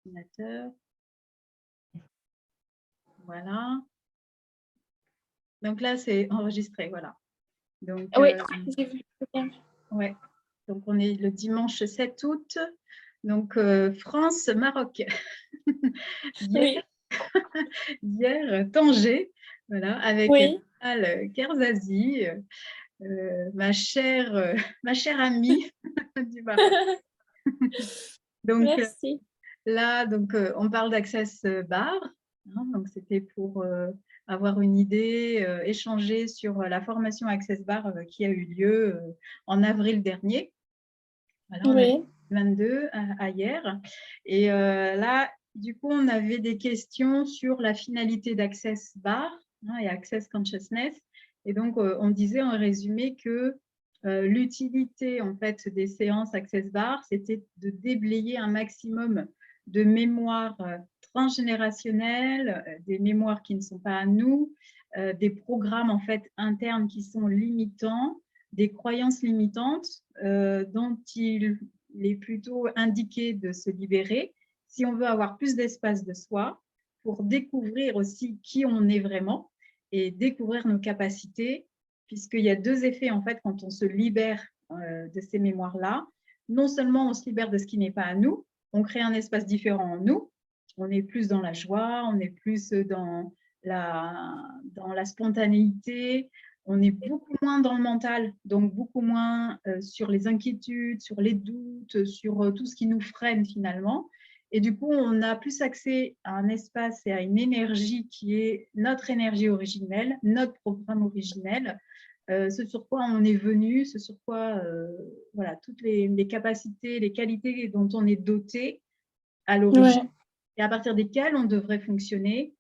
ordinateur. Voilà. Donc là, c'est enregistré, voilà. Donc, Oui, j'ai vu. ouais. Donc, on est le dimanche 7 août. Donc, France-Maroc. Hier, Tanger, voilà, avec Al Kerzazi, ma chère amie du Maroc. Donc, merci. Là, donc, on parle d'Access Bar. Hein, donc, c'était pour avoir une idée, échanger sur la formation Access Bar qui a eu lieu en avril dernier. Voilà, on a 22 à hier. Et là, du coup, on avait des questions sur la finalité d'Access Bar, hein, et Access Consciousness. Et donc, on disait en résumé que l'utilité en fait des séances Access Bar, c'était de déblayer un maximum de mémoires transgénérationnelles, des mémoires qui ne sont pas à nous, des programmes en fait internes qui sont limitants, des croyances limitantes dont il est plutôt indiqué de se libérer si on veut avoir plus d'espace de soi pour découvrir aussi qui on est vraiment et découvrir nos capacités, puisqu'il y a deux effets en fait quand on se libère de ces mémoires-là. Non seulement on se libère de ce qui n'est pas à nous, on crée un espace différent en nous, on est plus dans la joie, on est plus dans la spontanéité, on est beaucoup moins dans le mental, donc beaucoup moins sur les inquiétudes, sur les doutes, sur tout ce qui nous freine finalement. Et du coup, on a plus accès à un espace et à une énergie qui est notre énergie originelle, notre programme originel, ce sur quoi on est venu, ce sur quoi, voilà, toutes les capacités, les qualités dont on est doté à l'origine, et à partir desquelles on devrait fonctionner,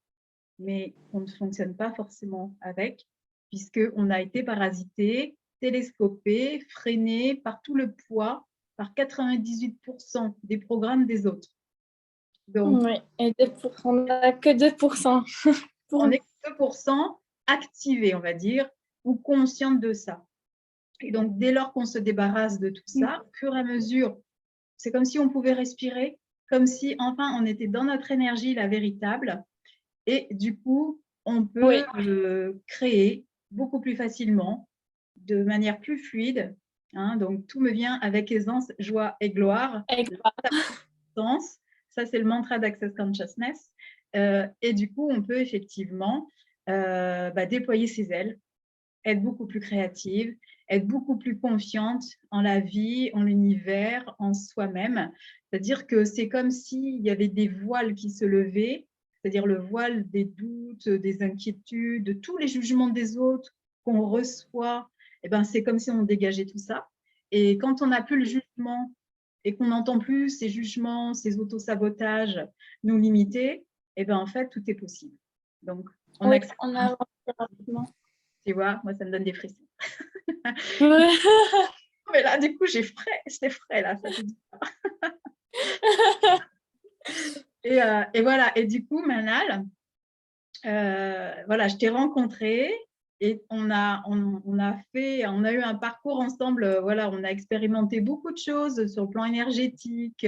mais on ne fonctionne pas forcément avec, puisqu'on a été parasité, télescopé, freiné par tout le poids, par 98% des programmes des autres. Donc, et on n'a que 2%. On n'est que 2% activés, on va dire, ou conscientes de ça. Et donc, dès lors qu'on se débarrasse de tout ça, au fur et à mesure, c'est comme si on pouvait respirer, comme si enfin on était dans notre énergie, la véritable. Et du coup, on peut créer beaucoup plus facilement, de manière plus fluide. Hein, donc, tout me vient avec aisance, joie et gloire. Ça, c'est le mantra d'Access Consciousness. Et du coup, on peut effectivement déployer ses ailes, être beaucoup plus créative, être beaucoup plus confiante en la vie, en l'univers, en soi-même. C'est-à-dire que c'est comme s'il y avait des voiles qui se levaient, c'est-à-dire le voile des doutes, des inquiétudes, de tous les jugements des autres qu'on reçoit. Eh ben, c'est comme si on dégageait tout ça. Et quand on n'a plus le jugement et qu'on n'entend plus ces jugements, ces autosabotages nous limiter, eh ben, en fait, tout est possible. Donc, on accepte. Tu vois, moi, ça me donne des frissons. Mais là, du coup, j'ai frais, c'est frais, là, ça te dit pas. Et voilà, et du coup, Manal, voilà, je t'ai rencontré et on a eu un parcours ensemble, voilà, on a expérimenté beaucoup de choses sur le plan énergétique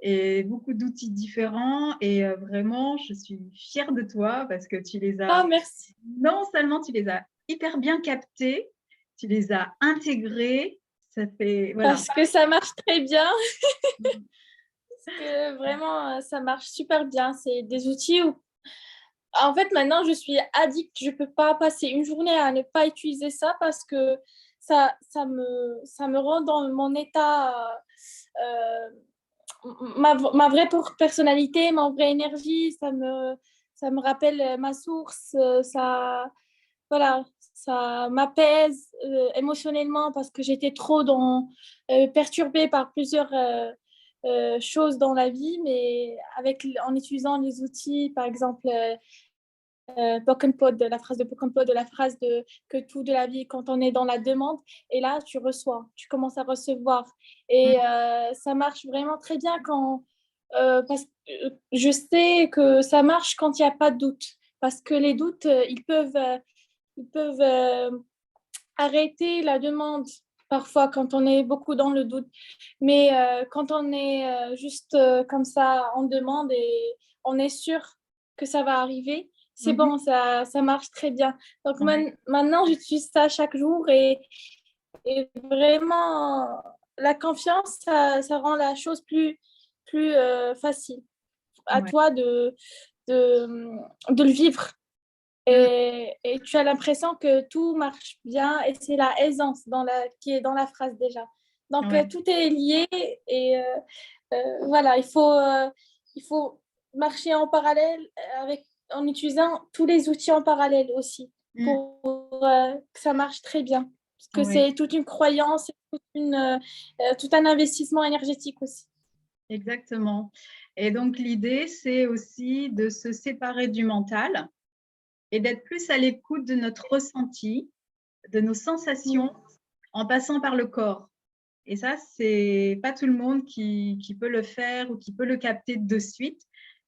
et beaucoup d'outils différents et vraiment, je suis fière de toi parce que tu les as, merci. Non seulement tu les as hyper bien captés, tu les as intégrés, ça fait, voilà. Parce que ça marche très bien. Parce que vraiment, ça marche super bien. C'est des outils où, en fait, maintenant, je suis addict. Je ne peux pas passer une journée à ne pas utiliser ça parce que ça me rend dans mon état, ma vraie personnalité, ma vraie énergie. Ça me rappelle ma source. Voilà, ça m'apaise émotionnellement parce que j'étais trop perturbée par plusieurs choses dans la vie, mais en utilisant les outils, par exemple, Pokenpod, la phrase de Pokenpod, la phrase de que tout de la vie, quand on est dans la demande, et là, tu reçois, tu commences à recevoir. Et ça marche vraiment très bien parce que je sais que ça marche quand il n'y a pas de doute. Parce que les doutes, ils peuvent arrêter la demande parfois quand on est beaucoup dans le doute. Mais quand on est juste comme ça, on demande et on est sûr que ça va arriver, c'est Mhm. bon, ça marche très bien. Donc Ouais, maintenant, j'utilise ça chaque jour et vraiment, la confiance, ça rend la chose plus facile. À ouais. toi de, de le vivre. Mm. Et tu as l'impression que tout marche bien et c'est la aisance qui est dans la phrase déjà. Donc, Ouais. tout est lié et voilà, il faut marcher en parallèle en utilisant tous les outils en parallèle aussi Mm. pour que ça marche très bien. Parce que Ouais, c'est toute une croyance, tout un investissement énergétique aussi. exactement. Et donc, l'idée, c'est aussi de se séparer du mental et d'être plus à l'écoute de notre ressenti, de nos sensations, en passant par le corps. Et ça, c'est pas tout le monde qui peut le faire ou qui peut le capter de suite.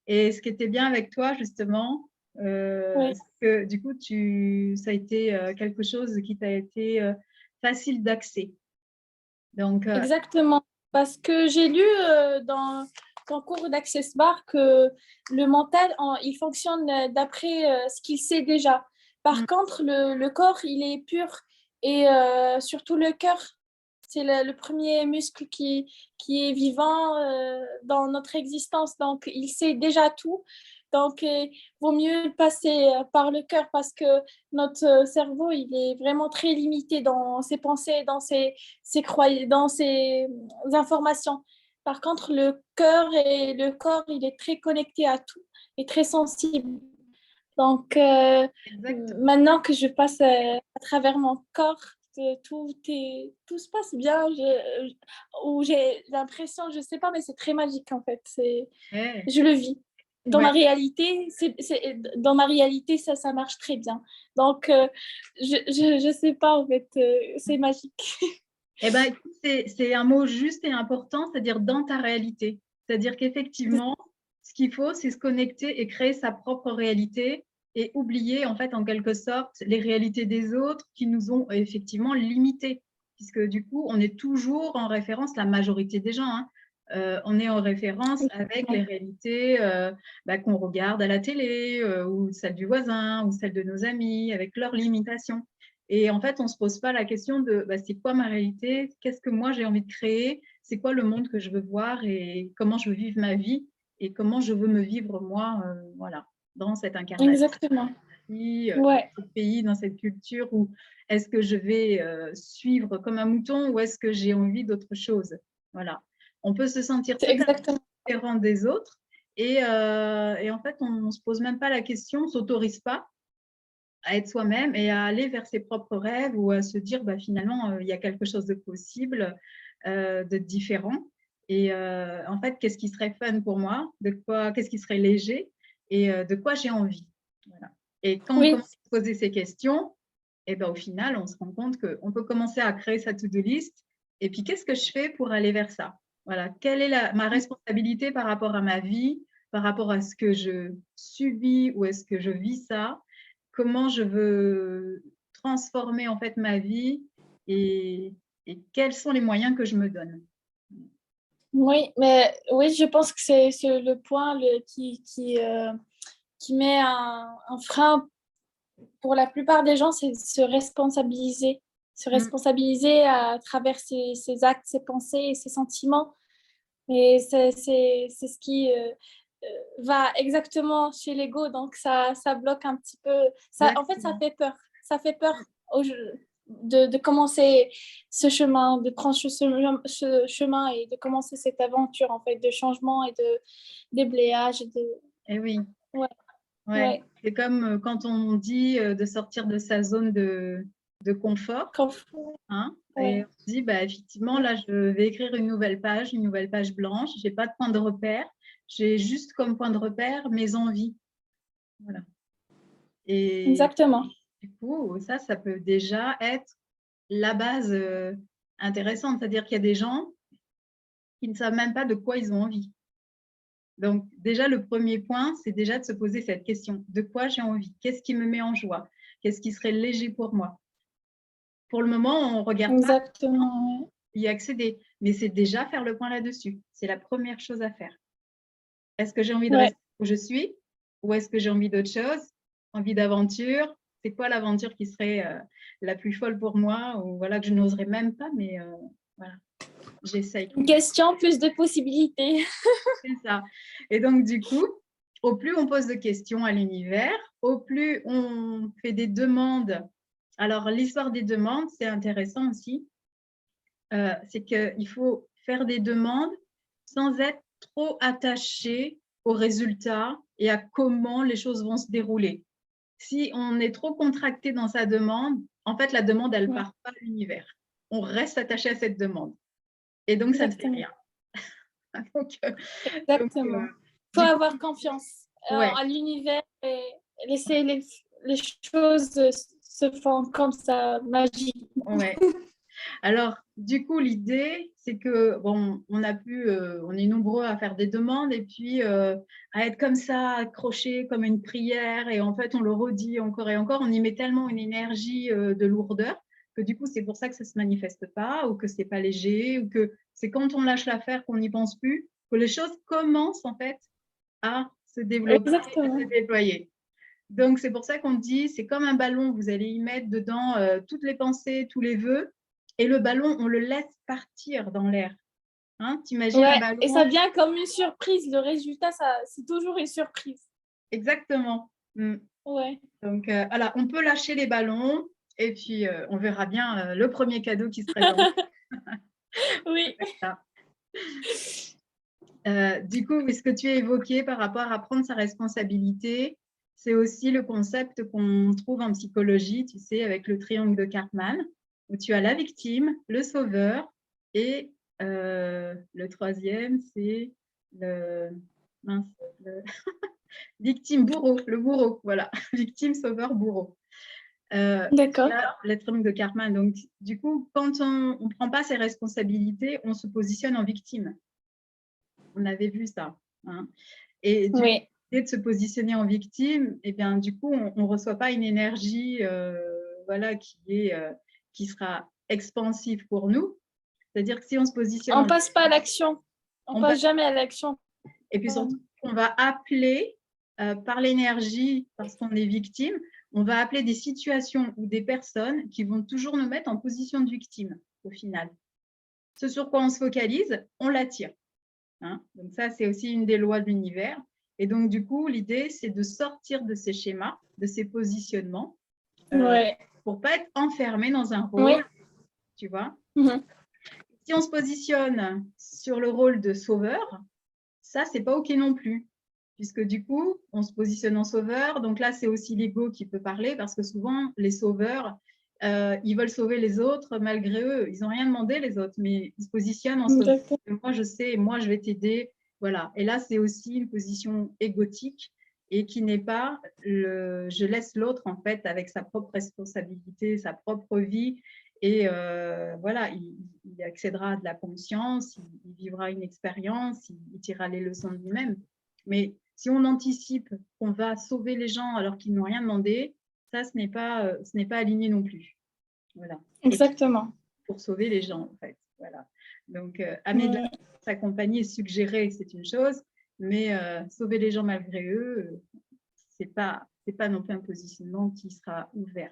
Et ce qui était bien avec toi, justement, Oui. c'est que du coup, ça a été quelque chose qui t'a été facile d'accès. Donc, Exactement. Parce que j'ai lu dans ton cours d'Access Bar que le mental, il fonctionne d'après ce qu'il sait déjà. mm, Par contre, le corps, il est pur. Et surtout le cœur, c'est le premier muscle qui est vivant dans notre existence. Donc, il sait déjà tout. Donc, il vaut mieux passer par le cœur parce que notre cerveau, il est vraiment très limité dans ses pensées, dans ses informations. Par contre, le cœur et le corps, il est très connecté à tout et très sensible. Donc, exactement. maintenant que je passe à travers mon corps, tout se passe bien. Ou j'ai l'impression, je ne sais pas, mais c'est très magique en fait. Ouais, Je le vis. Dans ma ouais. réalité, dans ma réalité, ça marche très bien. Donc, je sais pas en fait, c'est magique. Eh ben, écoute, c'est un mot juste et important, c'est-à-dire dans ta réalité. C'est-à-dire qu'effectivement, ce qu'il faut, c'est se connecter et créer sa propre réalité et oublier, en fait, en quelque sorte, les réalités des autres qui nous ont effectivement limités. Puisque du coup, on est toujours en référence, la majorité des gens, hein, on est en référence avec les réalités qu'on regarde à la télé ou celles du voisin ou celles de nos amis, avec leurs limitations. Et en fait, on ne se pose pas la question de c'est quoi ma réalité, qu'est-ce que moi j'ai envie de créer, c'est quoi le monde que je veux voir et comment je veux vivre ma vie et comment je veux me vivre moi, voilà, dans cette incarnation, Exactement. dans Ouais, ce pays, dans cette culture où est-ce que je vais suivre comme un mouton ou est-ce que j'ai envie d'autre chose. Voilà. On peut se sentir c'est totalement exactement. différent des autres et en fait, on ne se pose même pas la question, on ne s'autorise pas à être soi-même et à aller vers ses propres rêves ou à se dire finalement il y a quelque chose de possible, de différent. Et en fait, qu'est-ce qui serait fun pour moi, qu'est-ce qui serait léger et de quoi j'ai envie. Voilà. Et quand on Oui, commence à poser ces questions, et au final, on se rend compte qu'on peut commencer à créer sa to-do list. Et puis, qu'est-ce que je fais pour aller vers ça? Voilà. Quelle est ma responsabilité par rapport à ma vie, par rapport à ce que je subis ou est-ce que je vis ça? Comment je veux transformer en fait ma vie et, et quels sont les moyens que je me donne. oui, mais oui, je pense que c'est le point qui met un frein pour la plupart des gens, c'est se Mm. responsabiliser à travers ses actes, ses pensées et ses sentiments. Et c'est ce qui va exactement chez l'ego, donc ça bloque un petit peu. En fait, ça Exactement. fait peur. Ça fait peur de commencer ce chemin, de prendre ce chemin et de commencer cette aventure en fait de changement et de déblayage. Et oui, Ouais, ouais. ouais. C'est comme quand on dit de sortir de sa zone de confort, Quand- hein, et ouais. on se dit effectivement là je vais écrire une nouvelle page blanche. J'ai pas de point de repère, j'ai juste comme point de repère mes envies. Voilà. Et Exactement. du coup, ça peut déjà être la base intéressante, c'est-à-dire qu'il y a des gens qui ne savent même pas de quoi ils ont envie. Donc, déjà, le premier point, c'est déjà de se poser cette question. De quoi j'ai envie? Qu'est-ce qui me met en joie? Qu'est-ce qui serait léger pour moi? pour le moment, on ne regarde pas Exactement. y accéder. Mais c'est déjà faire le point là-dessus. C'est la première chose à faire. Est-ce que j'ai envie de Ouais. rester où je suis ou est-ce que j'ai envie d'autre chose? Envie d'aventure? C'est quoi l'aventure qui serait la plus folle pour moi ou voilà, que je n'oserais même pas, mais voilà, j'essaye. Une question, plus de possibilités. C'est ça. Et donc, du coup, au plus on pose de questions à l'univers, au plus on fait des demandes. Alors, l'histoire des demandes, c'est intéressant aussi. C'est qu'il faut faire des demandes sans être trop attaché aux résultats et à comment les choses vont se dérouler. Si on est trop contracté dans sa demande, en fait, la demande, elle ne part pas à l'univers. On reste attaché à cette demande. Et donc, ça ne fait rien. Exactement. Il faut avoir confiance ouais. à l'univers et laisser les choses se font comme ça, magique. Ouais. Alors, du coup, l'idée, c'est que, bon, on est nombreux à faire des demandes et puis à être comme ça, accroché comme une prière et en fait, on le redit encore et encore, on y met tellement une énergie de lourdeur que du coup, c'est pour ça que ça ne se manifeste pas ou que ce n'est pas léger ou que c'est quand on lâche l'affaire qu'on n'y pense plus, que les choses commencent en fait à se développer et se déployer. Donc, c'est pour ça qu'on dit, c'est comme un ballon, vous allez y mettre dedans toutes les pensées, tous les vœux, et le ballon, on le laisse partir dans l'air. Hein, t'imagines un ballon. Et ça vient comme une surprise. Le résultat, c'est toujours une surprise. Exactement. Ouais. Donc, alors, on peut lâcher les ballons, et puis on verra bien le premier cadeau qui se présente. Oui. Du coup, ce que tu as évoqué par rapport à prendre sa responsabilité, c'est aussi le concept qu'on trouve en psychologie, tu sais, avec le triangle de Karpman, où tu as la victime, le sauveur et le troisième, c'est le victime bourreau, le bourreau, voilà, victime, sauveur, bourreau. D'accord. Le triangle de Karpman. Donc, du coup, quand on ne prend pas ses responsabilités, on se positionne en victime. On avait vu ça. Hein. Et du coup, de se positionner en victime, et bien, du coup, on ne reçoit pas une énergie voilà, qui sera expansive pour nous. C'est-à-dire que si on se positionne... On ne passe pas à l'action. On ne passe jamais à l'action. Et puis surtout, on va appeler par l'énergie, parce qu'on est victime, on va appeler des situations ou des personnes qui vont toujours nous mettre en position de victime, au final. Ce sur quoi on se focalise, on l'attire. Hein, donc ça, c'est aussi une des lois de l'univers. Et donc, du coup, l'idée, c'est de sortir de ces schémas, de ces positionnements, pour ne pas être enfermé dans un rôle, tu vois. Si on se positionne sur le rôle de sauveur, ça, c'est pas OK non plus. Puisque du coup, on se positionne en sauveur. Donc là, c'est aussi l'ego qui peut parler, parce que souvent, les sauveurs, ils veulent sauver les autres malgré eux. Ils n'ont rien demandé, les autres, mais ils se positionnent en sauveur. Moi, je sais, moi, je vais t'aider. Voilà. Et là, c'est aussi une position égotique et qui n'est pas je laisse l'autre, en fait, avec sa propre responsabilité, sa propre vie. Et voilà, il accédera à de la conscience, il vivra une expérience, il tirera les leçons de lui-même. Mais si on anticipe qu'on va sauver les gens alors qu'ils n'ont rien demandé, ça, ce n'est pas aligné non plus. Voilà. Exactement. Pour sauver les gens, en fait. Voilà. Donc, amener s'accompagner, suggérer, c'est une chose, mais sauver les gens malgré eux, c'est pas non plus un positionnement qui sera ouvert.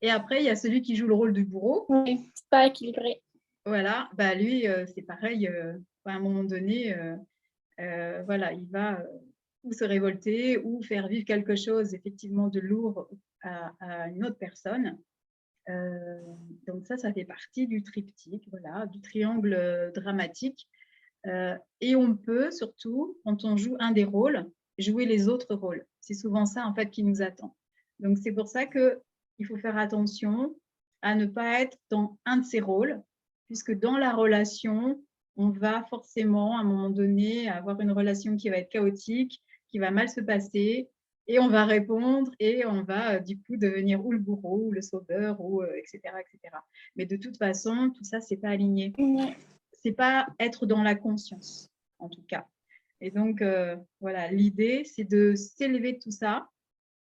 Et après, il y a celui qui joue le rôle du bourreau. Oui, c'est pas équilibré. Voilà, bah lui, c'est pareil. À un moment donné, voilà, il va ou se révolter ou faire vivre quelque chose effectivement de lourd à une autre personne. Donc ça fait partie du triptyque, voilà, du triangle dramatique. Et on peut surtout, quand on joue un des rôles, jouer les autres rôles. C'est souvent ça en fait qui nous attend. Donc c'est pour ça qu'il faut faire attention à ne pas être dans un de ces rôles, puisque dans la relation, on va forcément à un moment donné avoir une relation qui va être chaotique, qui va mal se passer, et on va répondre et on va du coup devenir ou le bourreau ou le sauveur ou etc., etc. Mais de toute façon, tout ça, c'est pas aligné. C'est pas être dans la conscience, en tout cas. Et donc, voilà, l'idée, c'est de s'élever de tout ça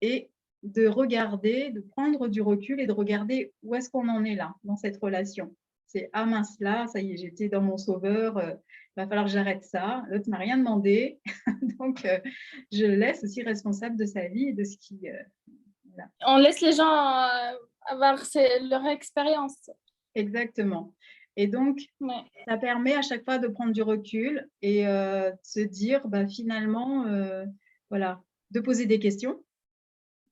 et de regarder, de prendre du recul et de regarder où est-ce qu'on en est là, dans cette relation. C'est, ah mince, là, ça y est, j'étais dans mon sauveur, va falloir que j'arrête ça. L'autre m'a rien demandé, donc je le laisse aussi responsable de sa vie et de ce qui... voilà. On laisse les gens avoir leur expérience. Exactement. Et donc, Ouais. ça permet à chaque fois de prendre du recul et de se dire, bah, finalement, voilà, de poser des questions.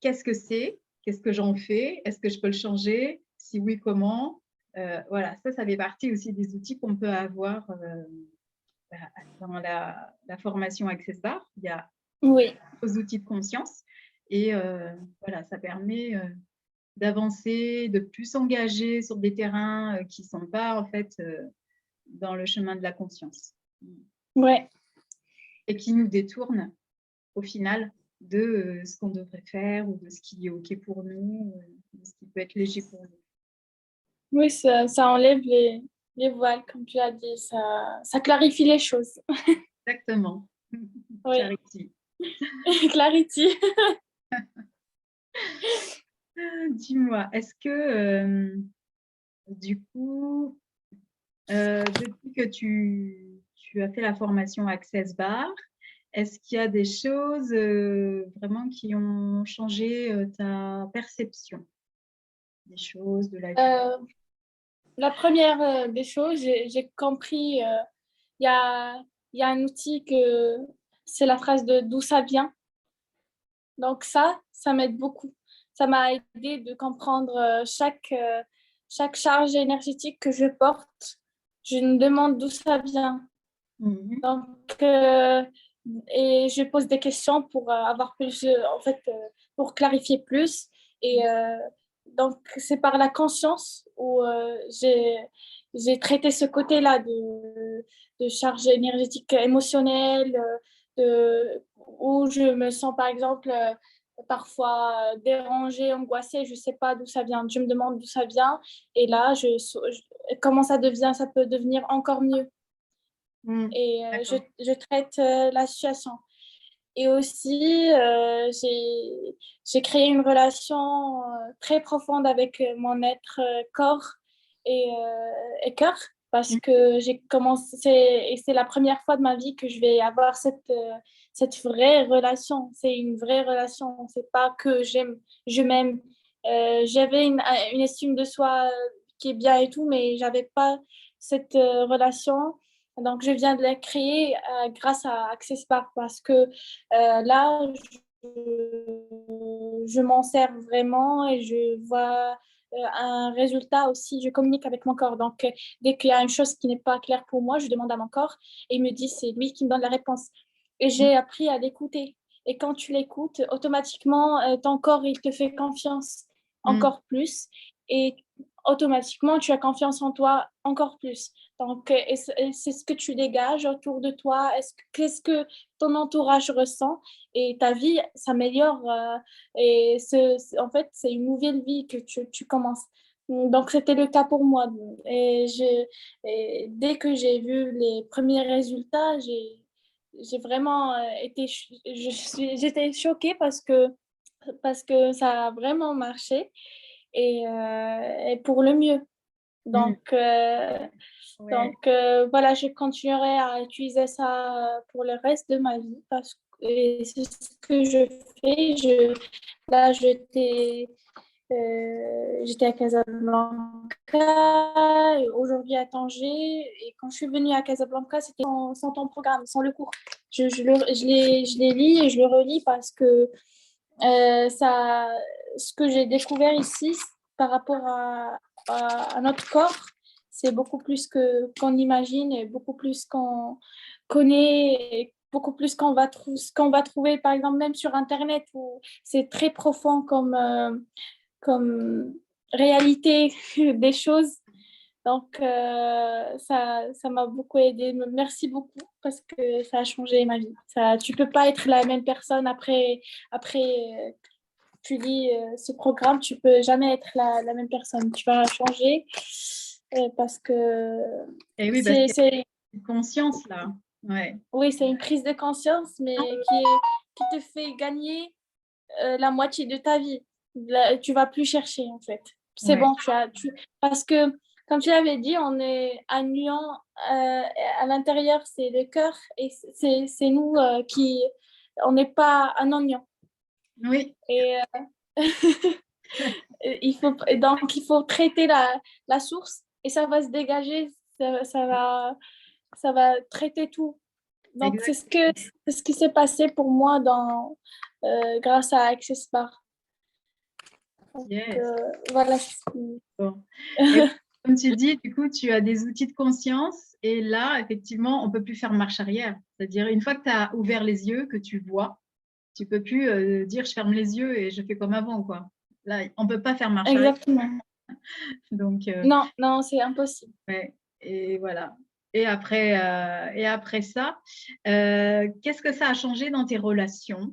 Qu'est-ce que c'est? Qu'est-ce que j'en fais? Est-ce que je peux le changer? Si oui, comment? Voilà, ça fait partie aussi des outils qu'on peut avoir dans la formation Access Bar. Il y a Oui. aux outils de conscience et voilà, ça permet d'avancer, de plus s'engager sur des terrains qui ne sont pas en fait dans le chemin de la conscience. Ouais. Et qui nous détournent au final de ce qu'on devrait faire ou de ce qui est OK pour nous, de ce qui peut être léger pour nous. Oui, ça enlève les voiles, comme tu as dit. Ça clarifie les choses. Exactement. Oui. Clarity. Clarity. Dis-moi, est-ce que du coup, depuis que tu as fait la formation Access Bar, est-ce qu'il y a des choses vraiment qui ont changé ta perception des choses, de la vie? La première des choses, j'ai compris, il y a un outil que c'est la phrase de d'où ça vient. Donc ça m'aide beaucoup. Ça m'a aidé de comprendre chaque charge énergétique que je porte. Je me demande d'où ça vient. Mhm. Donc, et je pose des questions pour avoir plus, en fait, pour clarifier plus. Et donc, c'est par la conscience où j'ai traité ce côté-là de charge énergétique émotionnelle, où je me sens, par exemple, parfois dérangée, angoissée, je ne sais pas d'où ça vient. Je me demande d'où ça vient. Et là, comment ça devient, ça peut devenir encore mieux. Et je traite la situation. Et aussi, j'ai créé une relation très profonde avec mon être corps et cœur parce que j'ai commencé, et c'est la première fois de ma vie que je vais avoir cette vraie relation. C'est une vraie relation. C'est pas que je m'aime. J'avais une estime de soi qui est bien et tout, mais j'avais pas cette relation. Donc, je viens de la créer grâce à AccessBar parce que là, je m'en sers vraiment et je vois un résultat aussi. Je communique avec mon corps. Donc, dès qu'il y a une chose qui n'est pas claire pour moi, je demande à mon corps et il me dit, c'est lui qui me donne la réponse. Et j'ai appris à l'écouter. Et quand tu l'écoutes, automatiquement, ton corps, il te fait confiance encore plus. Et automatiquement, tu as confiance en toi encore plus. Donc, c'est ce que tu dégages autour de toi. Qu'est-ce que ton entourage ressent? Et ta vie s'améliore. Et en fait, c'est une nouvelle vie que tu commences. Donc, c'était le cas pour moi. Et dès que j'ai vu les premiers résultats, j'ai vraiment j'étais choquée parce que ça a vraiment marché et pour le mieux. Donc, voilà, je continuerai à utiliser ça pour le reste de ma vie parce que c'est ce que je fais. Là, j'étais à Casablanca, aujourd'hui à Tanger. Et quand je suis venue à Casablanca, c'était sans ton programme, sans le cours. Je les lis et je le relis parce que ce que j'ai découvert ici par rapport à notre corps, c'est beaucoup plus qu'on imagine et beaucoup plus qu'on connaît, et beaucoup plus ce qu'on va trouver, par exemple, même sur Internet, où c'est très profond comme réalité des choses. Donc, ça m'a beaucoup aidé. Merci beaucoup parce que ça a changé ma vie. Tu ne peux pas être la même personne après tu lis ce programme, tu peux jamais être la même personne. Tu vas changer parce que Et oui, parce qu'il y a une conscience là. Ouais. oui, c'est une prise de conscience, mais qui te fait gagner la moitié de ta vie. Là, tu vas plus chercher, en fait. C'est Ouais, bon, parce que, comme tu l'avais dit, on est un nuant. À l'intérieur, c'est le cœur et c'est nous qui... On n'est pas un oignon. oui, Et donc, il faut traiter la source et ça va se dégager, ça va traiter tout. Donc, c'est exact. ce que, c'est ce qui s'est passé pour moi grâce à Access Bar. Donc, Yes. voilà. Bon. Et comme tu dis, du coup, tu as des outils de conscience et là, effectivement, on ne peut plus faire marche arrière. C'est-à-dire, une fois que tu as ouvert les yeux, que tu vois, tu ne peux plus dire je ferme les yeux et je fais comme avant, quoi. Là, on ne peut pas faire marche arrière. Exactement. Donc, Non, non, c'est impossible. ouais. Et voilà. Et après ça, qu'est-ce que ça a changé dans tes relations?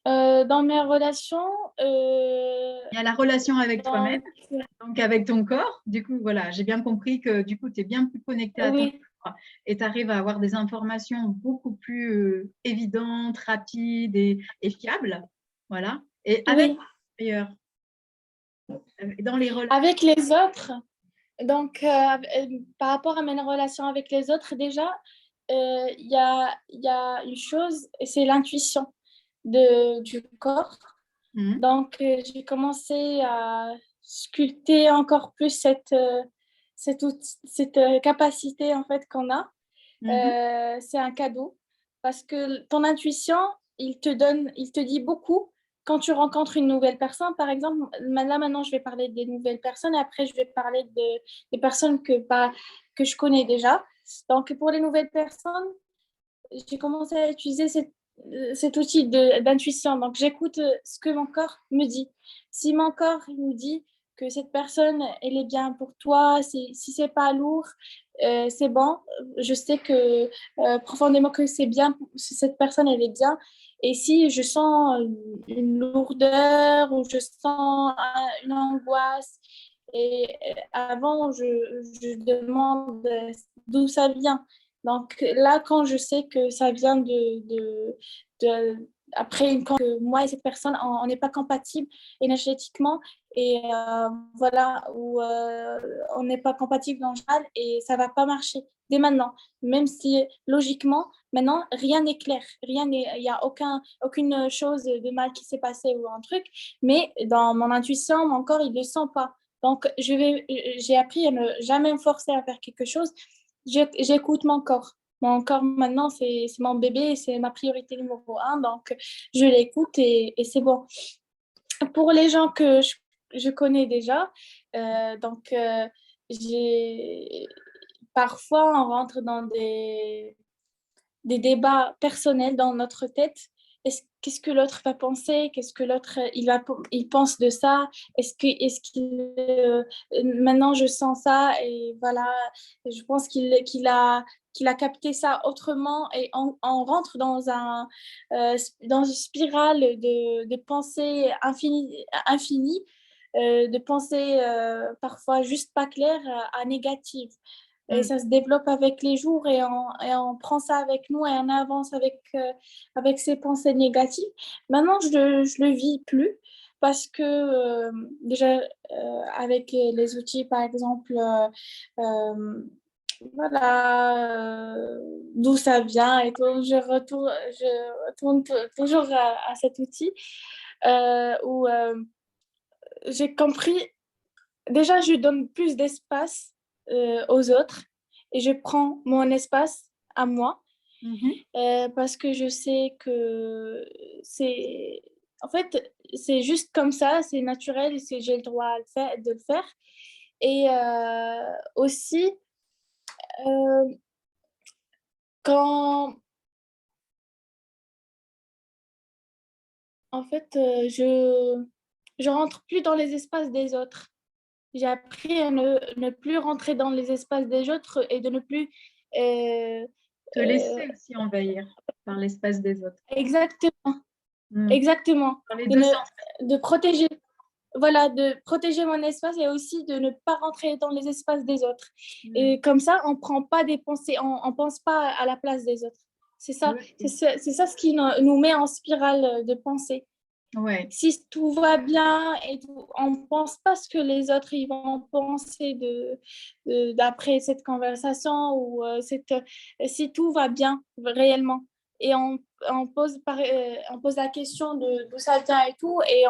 Dans mes relations, Il y a la relation avec toi-même, dans... donc avec ton corps. Du coup, voilà, j'ai bien compris que du coup, tu es bien plus connecté à ton oui, corps et tu arrives à avoir des informations beaucoup plus évidentes, rapides et fiables. Voilà. Et avec oui. d'ailleurs, dans les relations. Avec les autres, donc par rapport à mes relations avec les autres, déjà, il y a une chose, et c'est l'intuition du corps. Donc, j'ai commencé à sculpter encore plus cette capacité en fait qu'on a. Mhm, C'est un cadeau parce que ton intuition, il te dit beaucoup quand tu rencontres une nouvelle personne. Par exemple, là maintenant, je vais parler des nouvelles personnes et après, je vais parler des personnes que je connais déjà. Donc, pour les nouvelles personnes, j'ai commencé à utiliser cet outil d'intuition. Donc, j'écoute ce que mon corps me dit. Si mon corps il me dit que cette personne, elle est bien pour toi, si c'est pas lourd, c'est bon. Je sais que profondément que c'est bien, cette personne, elle est bien. Et si je sens une lourdeur ou je sens une angoisse, et avant, je demande d'où ça vient. Donc là, quand je sais que ça vient après, quand moi et cette personne, on n'est pas compatibles énergétiquement et voilà, où on n'est pas compatible dans le général et ça va pas marcher dès maintenant. Même si logiquement, maintenant, rien n'est clair, il n'y a aucune chose de mal qui s'est passée ou un truc, mais dans mon intuition, mon corps, il ne le sent pas. Donc, j'ai appris à ne jamais me forcer à faire quelque chose. J'écoute mon corps. Mon corps, maintenant, c'est mon bébé, c'est ma priorité numéro un. Donc, je l'écoute et c'est bon. Pour les gens que je connais déjà, donc, parfois, on rentre dans des débats personnels dans notre tête. Qu'est-ce que l'autre va penser? Qu'est-ce que l'autre il pense de ça? Maintenant je sens ça et voilà, je pense qu'il a capté ça autrement et on rentre dans une spirale de pensée infinie, de pensée parfois juste pas claire à négative. Et mhm. ça se développe avec les jours et on prend ça avec nous et on avance avec ces pensées négatives. Maintenant, je le vis plus parce que déjà, avec les outils, par exemple, voilà, d'où ça vient et tout, je retourne toujours à cet outil où j'ai compris. Déjà, je donne plus d'espace aux autres et je prends mon espace à moi Mhm. parce que je sais que c'est... En fait, c'est juste comme ça, c'est naturel et j'ai le droit de le faire. Et aussi, euh, quand en fait, je rentre plus dans les espaces des autres. J'ai appris à ne plus rentrer dans les espaces des autres et de ne plus... euh, Te euh, laisser aussi envahir par l'espace des autres. exactement, Mhm. exactement. Dans les De, deux ne, sens. de protéger, voilà, de protéger mon espace et aussi de ne pas rentrer dans les espaces des autres. Mhm. Et comme ça, on prend pas des pensées, on pense pas à la place des autres. C'est ça, Oui. c'est ça ce qui nous met en spirale de pensée. Ouais. Si tout va bien et on ne pense pas ce que les autres ils vont penser d'après cette conversation ou si tout va bien réellement. Et on pose la question d'où ça vient et tout, et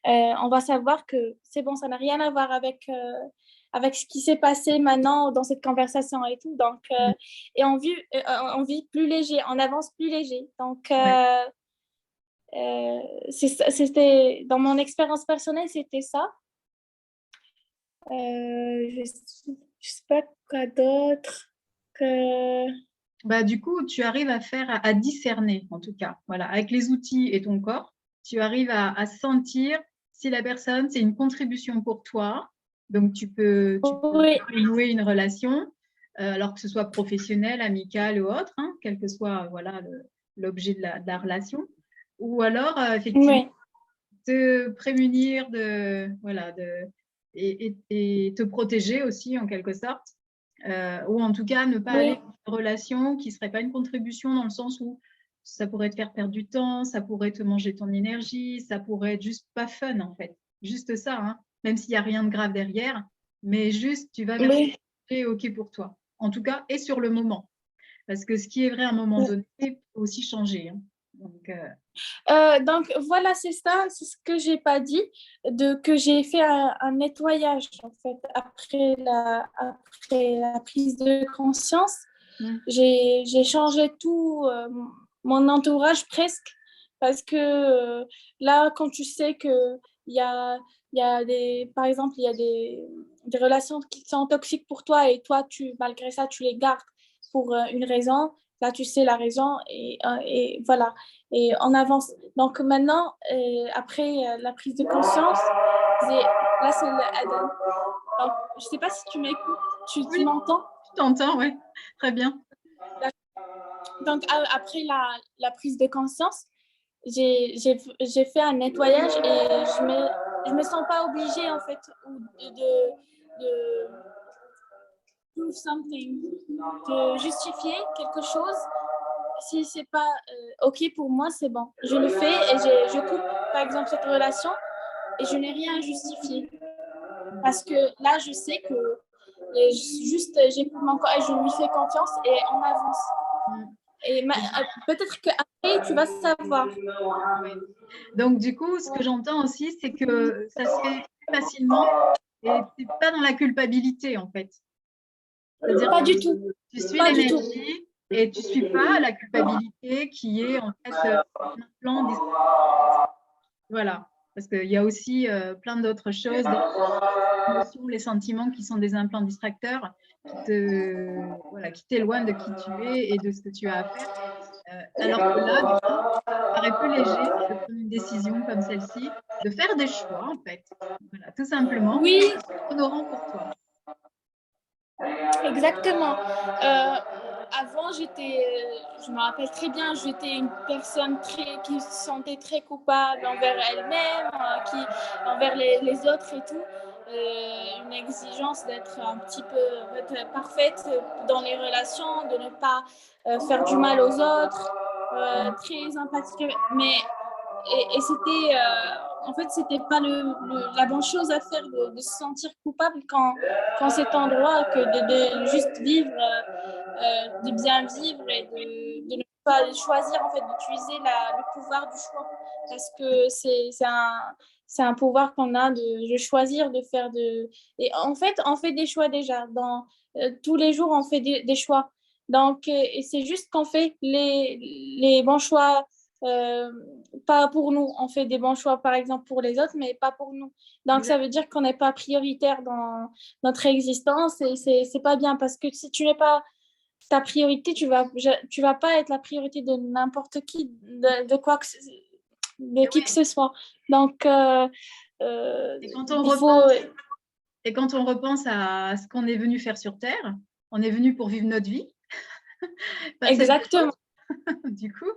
on va savoir que c'est bon, ça n'a rien à voir avec ce qui s'est passé maintenant dans cette conversation et tout. Donc, et on vit plus léger, on avance plus léger. Donc, Ouais. c'était dans mon expérience personnelle, c'était ça. Je ne sais pas quoi d'autre que. Bah, du coup, tu arrives à discerner, en tout cas. Voilà, avec les outils et ton corps, tu arrives à sentir si la personne, c'est une contribution pour toi. Donc, tu peux Oui, nouer une relation, alors que ce soit professionnelle, amicale ou autre, hein, quel que soit voilà, l'objet de la relation. Ou alors, effectivement, oui, te prémunir voilà, et te protéger aussi, en quelque sorte. Ou en tout cas, ne pas aller oui, dans une relation qui ne serait pas une contribution dans le sens où ça pourrait te faire perdre du temps, ça pourrait te manger ton énergie, ça pourrait être juste pas fun, en fait. Juste ça, hein, même s'il n'y a rien de grave derrière, mais juste, tu vas vers ce oui. qui est OK pour toi. En tout cas, et sur le moment. Parce que ce qui est vrai à un moment donné peut aussi changer, hein. Donc, Donc voilà, c'est ça, c'est ce que j'ai pas dit, que j'ai fait un nettoyage en fait après la prise de conscience. J'ai changé tout mon entourage presque parce que là, quand tu sais que il y a par exemple, il y a des relations qui sont toxiques pour toi et toi, malgré ça, tu les gardes pour une raison. Là, tu sais la raison et voilà. Et on avance. Donc maintenant, après la prise de conscience, là, c'est le. Donc, je ne sais pas si tu m'écoutes, tu oui, m'entends? je t'entends, oui, très bien. Donc, après la prise de conscience, j'ai fait un nettoyage et je me sens pas obligée, en fait, de prove something, de justifier quelque chose. Si c'est pas OK pour moi, c'est bon. Je le fais et je coupe, par exemple, cette relation et je n'ai rien à justifier. Parce que là, je sais que juste j'écoute mon corps et je lui fais confiance et on avance. Et peut-être qu'après, tu vas savoir. Oui. Donc, du coup, ce que j'entends aussi, c'est que ça se fait facilement et tu n'es pas dans la culpabilité, en fait. C'est-à-dire Pas que du tout. tu suis Pas du tout. l'énergie et tu ne suis pas la culpabilité qui est en fait un plan. Voilà. Parce qu'il y a aussi plein d'autres choses, les émotions, les sentiments qui sont des implants distracteurs voilà, qui t'éloignent de qui tu es et de ce que tu as à faire. Alors que là, du coup, ça paraît plus léger de prendre une décision comme celle-ci, de faire des choix, en fait. Voilà, tout simplement, Oui, honorant pour toi. exactement. Avant, je me rappelle très bien, j'étais une personne qui se sentait très coupable envers elle-même, envers les autres et tout. Une exigence d'être un petit peu parfaite dans les relations, de ne pas faire du mal aux autres, très empathique. Et c'était, en fait, c'était pas la bonne chose à faire de se sentir coupable quand c'est en droit que de juste vivre, de bien vivre et de ne pas choisir, en fait, d'utiliser le pouvoir du choix. Parce que c'est un pouvoir qu'on a de choisir, de faire de. Et en fait, on fait des choix déjà. Tous les jours, on fait des choix. Donc, et c'est juste qu'on fait les bons choix. Pas pour nous. On fait des bons choix, par exemple, pour les autres, mais pas pour nous. Donc, ça veut dire qu'on n'est pas prioritaire dans notre existence et c'est pas bien parce que si tu n'es pas ta priorité, tu vas pas être la priorité de n'importe qui, de Et, qui que ouais. ce soit. Donc, Et quand on il faut. repense à ce qu'on est venu faire sur Terre, on est venu pour vivre notre vie, pas celle des Exactement. autres, du coup.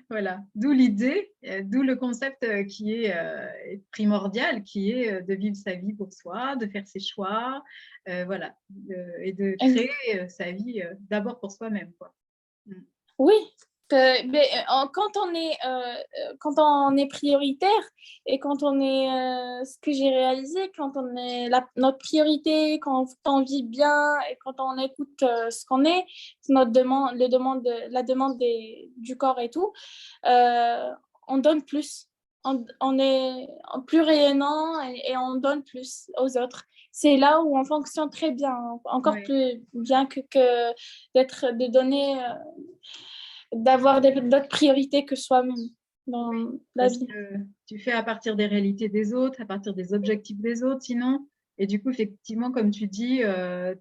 Voilà, d'où l'idée, d'où le concept qui est primordial, qui est de vivre sa vie pour soi, de faire ses choix, voilà, et de créer sa vie d'abord pour soi-même, quoi. Oui, mais quand on est prioritaire et quand on est ce que j'ai réalisé, quand on est notre priorité, quand on vit bien et quand on écoute ce qu'on est, notre demande, la demande du corps et tout, euh, on donne plus. On est plus rayonnant et on donne plus aux autres. C'est là où on fonctionne très bien, encore Oui. plus bien que de donner d'avoir d'autres priorités que soi-même dans Oui, la parce vie. que tu fais à partir des réalités des autres, à partir des objectifs des autres, sinon. Et du coup, effectivement, comme tu dis,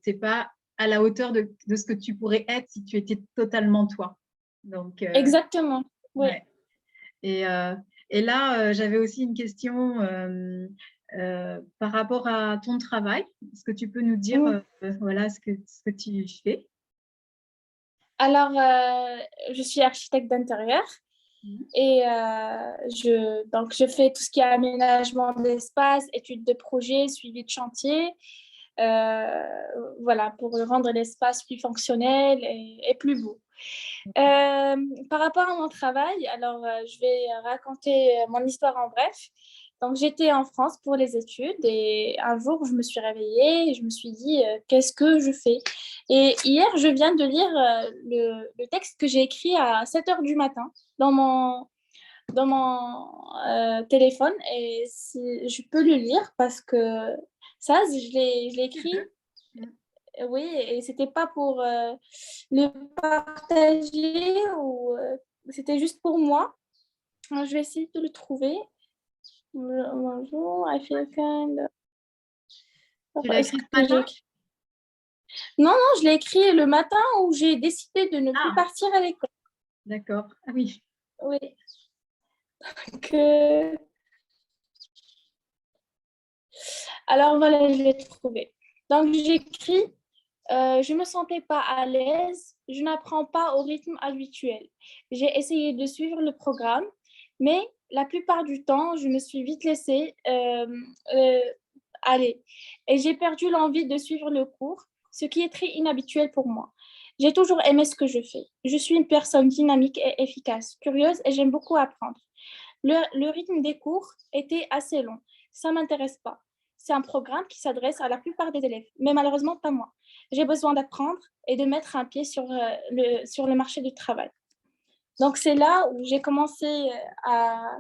tu n'es pas à la hauteur de ce que tu pourrais être si tu étais totalement toi. Donc, Exactement, oui. ouais. Et, euh, et là, j'avais aussi une question par rapport à ton travail. Est-ce que tu peux nous dire Mm. voilà, ce que tu fais? Alors, je suis architecte d'intérieur Mhm. et donc je fais tout ce qui est aménagement d'espace, études de projet, suivi de chantier, euh, voilà, pour rendre l'espace plus fonctionnel et plus beau. Par rapport à mon travail, alors je vais raconter mon histoire en bref. Donc, j'étais en France pour les études et un jour, je me suis réveillée et je me suis dit, qu'est-ce que je fais? Et hier, je viens de lire le texte que j'ai écrit à 7 heures du matin dans mon téléphone et je peux le lire parce que ça, je l'ai Tu écrit, veux? Mhm. oui, et c'était pas pour le partager ou c'était juste pour moi. Alors, je vais essayer de le trouver. Bonjour, I feel kind. Tu l'as Est-ce écrit ce que j'ai matin? écrit? Non, non, je l'ai écrit le matin où j'ai décidé de ne plus Ah, partir à l'école. d'accord. Ah oui. Oui. Que... Alors voilà, je l'ai trouvé. Donc j'écris, je ne me sentais pas à l'aise, je n'apprends pas au rythme habituel. J'ai essayé de suivre le programme, mais la plupart du temps, je me suis vite laissée euh, aller. Et j'ai perdu l'envie de suivre le cours, ce qui est très inhabituel pour moi. J'ai toujours aimé ce que je fais. Je suis une personne dynamique et efficace, curieuse et j'aime beaucoup apprendre. Le rythme des cours était assez long. Ça ne m'intéresse pas. C'est un programme qui s'adresse à la plupart des élèves, mais malheureusement pas moi. J'ai besoin d'apprendre et de mettre un pied sur le marché du travail. Donc c'est là où j'ai commencé à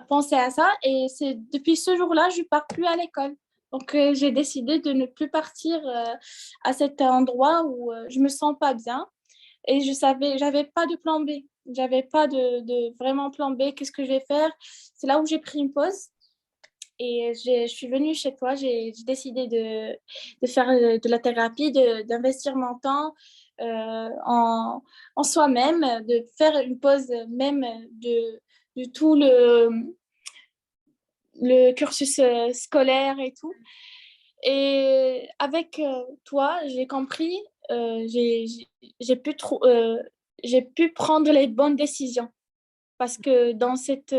penser à ça et c'est depuis ce jour-là, je ne pars plus à l'école. Donc j'ai décidé de ne plus partir à cet endroit où je ne me sens pas bien et j'avais pas de plan B. J'avais pas de vraiment plan B. Qu'est-ce que je vais faire? C'est là où j'ai pris une pause et je suis venue chez toi. J'ai décidé de faire de la thérapie, d'investir mon temps en soi-même, de faire une pause même de tout le cursus scolaire et tout. Et avec toi, j'ai compris, j'ai pu, j'ai pu prendre les bonnes décisions parce que dans cet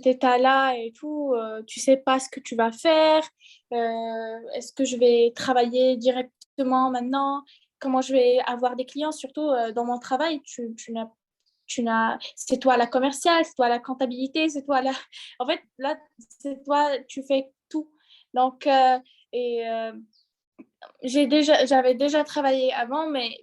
état-là et tout, tu sais pas ce que tu vas faire. Est-ce que je vais travailler directement maintenant? Comment je vais avoir des clients? Surtout dans mon travail, c'est toi la commerciale, c'est toi la comptabilité, c'est toi la... En fait, là, c'est toi, tu fais tout. Donc, et j'avais déjà travaillé avant, mais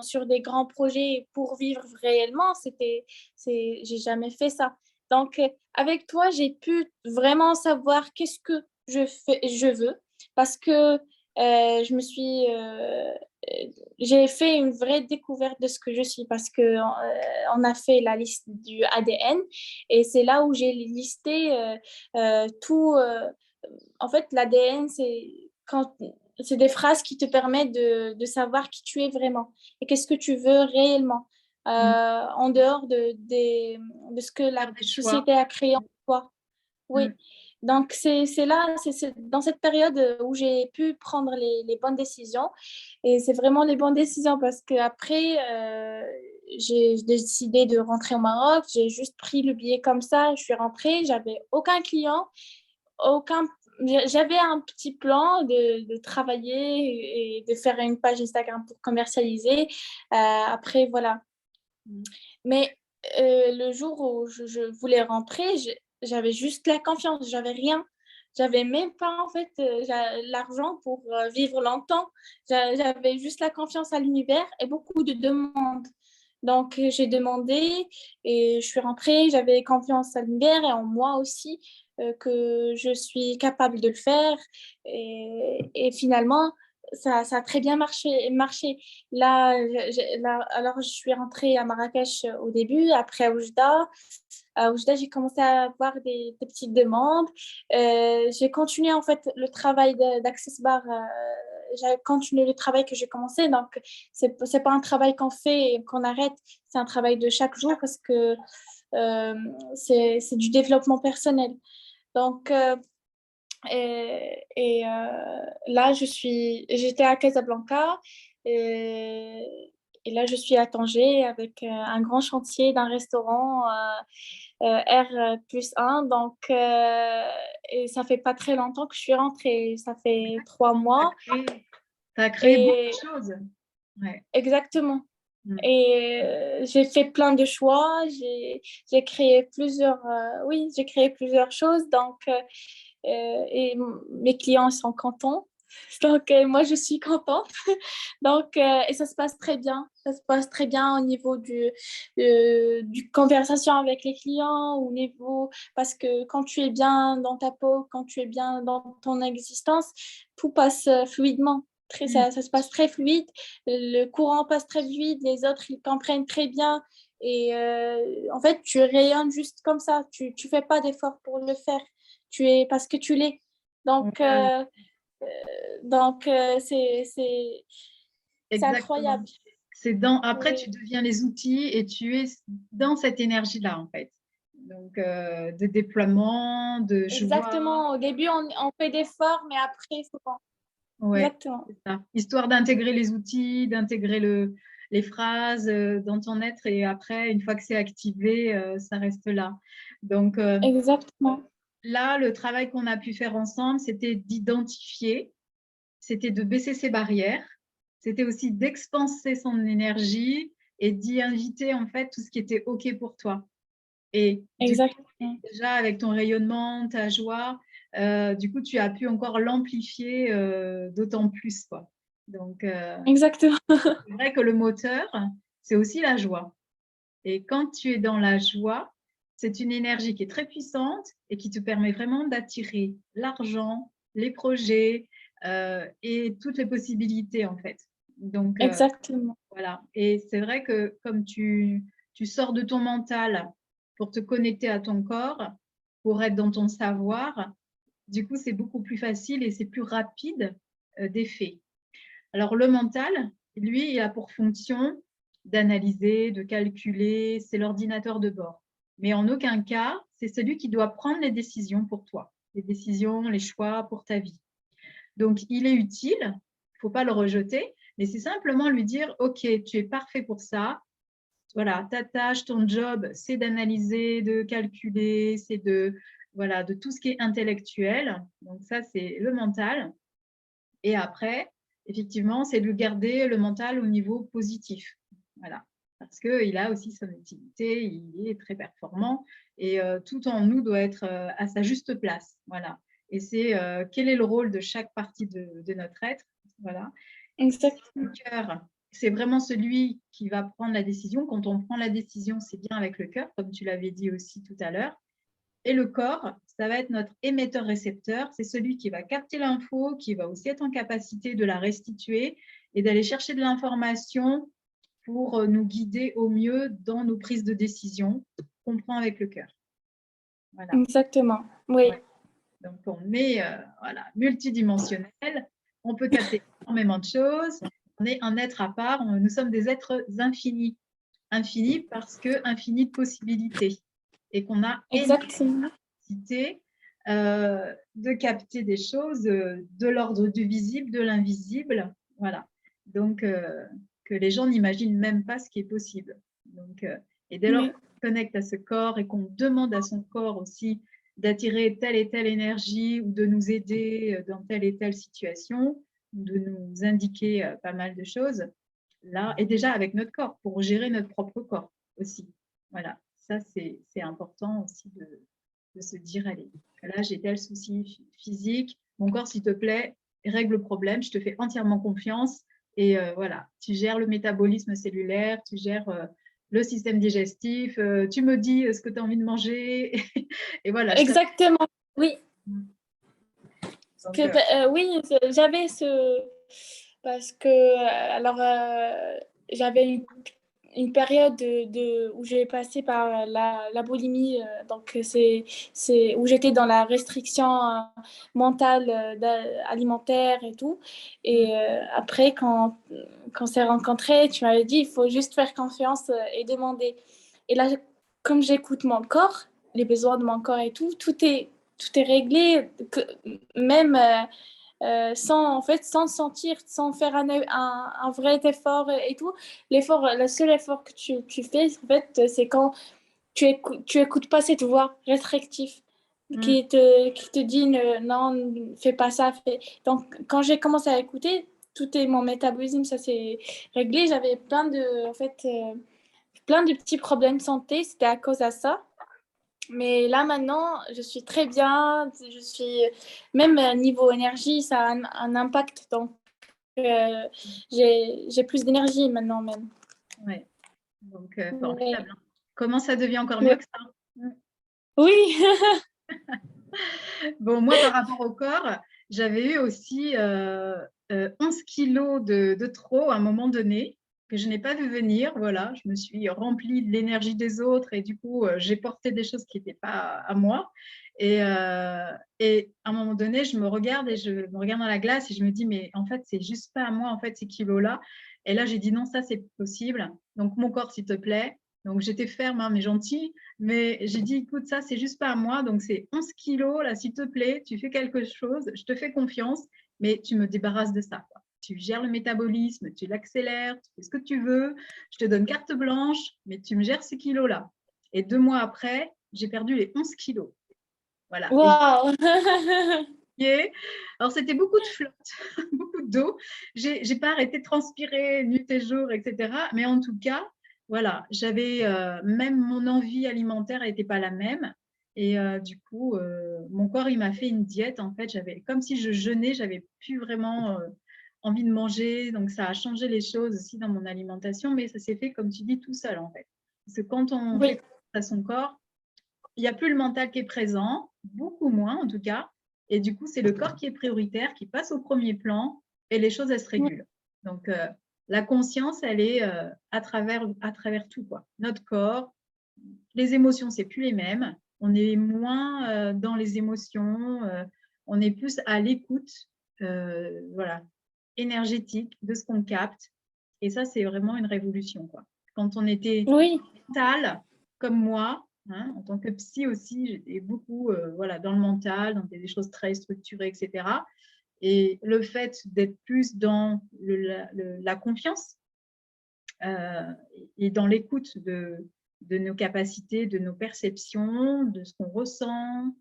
sur des grands projets pour vivre réellement, j'ai jamais fait ça. Donc, avec toi, j'ai pu vraiment savoir qu'est-ce que je veux, parce que je me suis, j'ai fait une vraie découverte de ce que je suis, parce que on a fait la liste du ADN, et c'est là où j'ai listé tout. En fait, l'ADN, c'est des phrases qui te permettent de savoir qui tu es vraiment et qu'est-ce que tu veux réellement Mm. en dehors de ce que la Faire des choix. société a créé en toi. Oui. Mm. Donc, c'est là, c'est dans cette période où j'ai pu prendre les bonnes décisions. Et c'est vraiment les bonnes décisions parce qu'après, j'ai décidé de rentrer au Maroc. J'ai juste pris le billet comme ça. Je suis rentrée. J'avais aucun client, aucun j'avais un petit plan de travailler et de faire une page Instagram pour commercialiser. Après, voilà. Mais le jour où je voulais rentrer, j'avais juste la confiance, j'avais rien. J'avais même pas en fait l'argent pour vivre longtemps. J'avais juste la confiance à l'univers et beaucoup de demandes. Donc j'ai demandé et je suis rentrée, j'avais confiance à l'univers et en moi aussi que je suis capable de le faire. Et finalement, ça a très bien marché. Là, alors, je suis rentrée à Marrakech au début, après à Oujda. À Oujda, j'ai commencé à avoir des petites demandes. J'ai continué en fait le travail d'Access Bar. J'ai continué le travail que j'ai commencé. Donc, c'est pas un travail qu'on fait et qu'on arrête. C'est un travail de chaque jour parce que c'est du développement personnel. Donc, là, j'étais à Casablanca et là, je suis à Tanger avec un grand chantier d'un restaurant R+1. Donc, et ça fait pas très longtemps que je suis rentrée. Ça fait 3 mois. Ça a créé beaucoup Et de choses. Ouais. exactement. Et j'ai fait plein de choix. J'ai créé oui, j'ai créé plusieurs choses. Donc, et mes clients sont contents. Donc, moi, je suis contente. Donc, et ça se passe très bien. Ça se passe très bien au niveau du conversation avec les clients, au niveau, parce que quand tu es bien dans ta peau, quand tu es bien dans ton existence, tout passe fluidement. Ça se passe très fluide. Le courant passe très vite. Les autres, ils comprennent très bien. Et en fait, tu rayonnes juste comme ça. Tu ne fais pas d'effort pour le faire. Parce que tu l'es. Donc, c'est Exactement. incroyable. Après, Oui. tu deviens les outils et tu es dans cette énergie-là, en fait. Donc, de déploiement, de joie. Exactement. Au début, on fait d'efforts, mais après, c'est bon. Ouais, Exactement. c'est ça. Histoire d'intégrer les outils, d'intégrer les phrases dans ton être. Et après, une fois que c'est activé, ça reste là. Donc, Exactement. là, le travail qu'on a pu faire ensemble, c'était d'identifier, c'était de baisser ses barrières, c'était aussi d'expanser son énergie et d'y inviter en fait tout ce qui était OK pour toi. Et du coup, Exactement. déjà avec ton rayonnement, ta joie, du coup, tu as pu encore l'amplifier d'autant plus, quoi. Donc, Exactement. c'est vrai que le moteur, c'est aussi la joie. Et quand tu es dans la joie, c'est une énergie qui est très puissante et qui te permet vraiment d'attirer l'argent, les projets et toutes les possibilités en fait. Donc Exactement. voilà. Et c'est vrai que comme tu sors de ton mental pour te connecter à ton corps, pour être dans ton savoir, du coup c'est beaucoup plus facile et c'est plus rapide d'effet. Alors, le mental, lui, il a pour fonction d'analyser, de calculer, c'est l'ordinateur de bord. Mais en aucun cas, c'est celui qui doit prendre les décisions pour toi, les décisions, les choix pour ta vie. Donc, il est utile, il ne faut pas le rejeter, mais c'est simplement lui dire, OK, tu es parfait pour ça. Voilà, ta tâche, ton job, c'est d'analyser, de calculer, c'est voilà, de tout ce qui est intellectuel. Donc, ça, c'est le mental. Et après, effectivement, c'est de garder le mental au niveau positif. Voilà. Parce qu'il a aussi son utilité, il est très performant et tout en nous doit être à sa juste place. Voilà. Et c'est quel est le rôle de chaque partie de notre être. Voilà. Le Exactement. cœur, c'est vraiment celui qui va prendre la décision. Quand on prend la décision, c'est bien avec le cœur, comme tu l'avais dit aussi tout à l'heure. Et le corps, ça va être notre émetteur-récepteur. C'est celui qui va capter l'info, qui va aussi être en capacité de la restituer et d'aller chercher de l'information pour nous guider au mieux dans nos prises de décision qu'on prend avec le cœur. Voilà. Exactement. Oui. Ouais. Donc, on est voilà, multidimensionnel. On peut capter énormément de choses. On est un être à part. Nous sommes des êtres infinis. Infinis parce que infinis de possibilités. Et qu'on a Exactement. de capter des choses de l'ordre du visible, de l'invisible. Voilà. Donc, que les gens n'imaginent même pas ce qui est possible. Donc, et dès lors Oui. qu'on connecte à ce corps et qu'on demande à son corps aussi d'attirer telle et telle énergie ou de nous aider dans telle et telle situation, de nous indiquer pas mal de choses, là, et déjà avec notre corps, pour gérer notre propre corps aussi. Voilà, ça c'est important aussi de se dire, allez, là j'ai tel souci physique, mon corps s'il te plaît, règle le problème, je te fais entièrement confiance et voilà, tu gères le métabolisme cellulaire, tu gères le système digestif, tu me dis ce que tu as envie de manger et voilà. Exactement, oui. Donc, Oui, j'avais ce... Parce que, alors, j'avais une période où j'ai passé par la boulimie, donc c'est où j'étais dans la restriction mentale, alimentaire et tout. Et après, quand on s'est rencontrés, tu m'avais dit, il faut juste faire confiance et demander. Et là, comme j'écoute mon corps, les besoins de mon corps et tout est réglé, même sans, en fait, sans sentir, sans faire un vrai effort et tout. Le seul effort que tu fais, en fait, c'est quand tu écoutes pas cette voix restrictive qui te dit non, ne fais pas ça. Donc, quand j'ai commencé à écouter, tout est mon métabolisme, ça s'est réglé. J'avais plein de petits problèmes de santé, c'était à cause de ça. Mais là, maintenant, je suis très bien. Même niveau énergie, ça a un impact. Donc, j'ai plus d'énergie maintenant même. ouais. Donc Mais, formidable. Hein. Comment ça devient encore mieux que ça? oui. Bon, moi, par rapport au corps, j'avais eu aussi 11 kilos de trop à un moment donné que je n'ai pas vu venir. Voilà, je me suis remplie de l'énergie des autres et du coup, j'ai porté des choses qui n'étaient pas à moi. Et à un moment donné, je me regarde et je me regarde dans la glace et je me dis, mais en fait, c'est juste pas à moi, en fait, ces kilos-là. Et là, j'ai dit, non, ça, c'est possible. Donc, mon corps, s'il te plaît. Donc, j'étais ferme, hein, mais gentille. Mais j'ai dit, écoute, ça, c'est juste pas à moi. Donc, c'est 11 kilos, là, s'il te plaît, tu fais quelque chose, je te fais confiance, mais tu me débarrasses de ça, quoi. Tu gères le métabolisme, tu l'accélères, tu fais ce que tu veux, je te donne carte blanche, mais tu me gères ces kilos-là. Et 2 mois après, j'ai perdu les 11 kilos. Voilà. Waouh. Alors, c'était beaucoup de flotte, beaucoup d'eau. J'ai pas arrêté de transpirer nuit et jour, etc. Mais en tout cas, voilà, j'avais même mon envie alimentaire n'était pas la même. Et du coup, mon corps, il m'a fait une diète. En fait, j'avais comme si je jeûnais, j'avais plus vraiment envie de manger. Donc, ça a changé les choses aussi dans mon alimentation. Mais ça s'est fait, comme tu dis, tout seul, en fait. Parce que quand on Oui, fait à son corps, il n'y a plus le mental qui est présent, beaucoup moins en tout cas. Et du coup, c'est le corps qui est prioritaire, qui passe au premier plan et les choses, elles se régulent. Donc, la conscience, elle est à travers tout, quoi. Notre corps, les émotions, c'est plus les mêmes. On est moins dans les émotions, on est plus à l'écoute, voilà, énergétique de ce qu'on capte. Et ça, c'est vraiment une révolution, quoi. Quand on était oui, mental, comme moi, hein, en tant que psy aussi, j'étais beaucoup voilà, dans le mental, dans des choses très structurées, etc. Et le fait d'être plus dans la confiance et dans l'écoute de nos capacités, de nos perceptions, de ce qu'on ressent,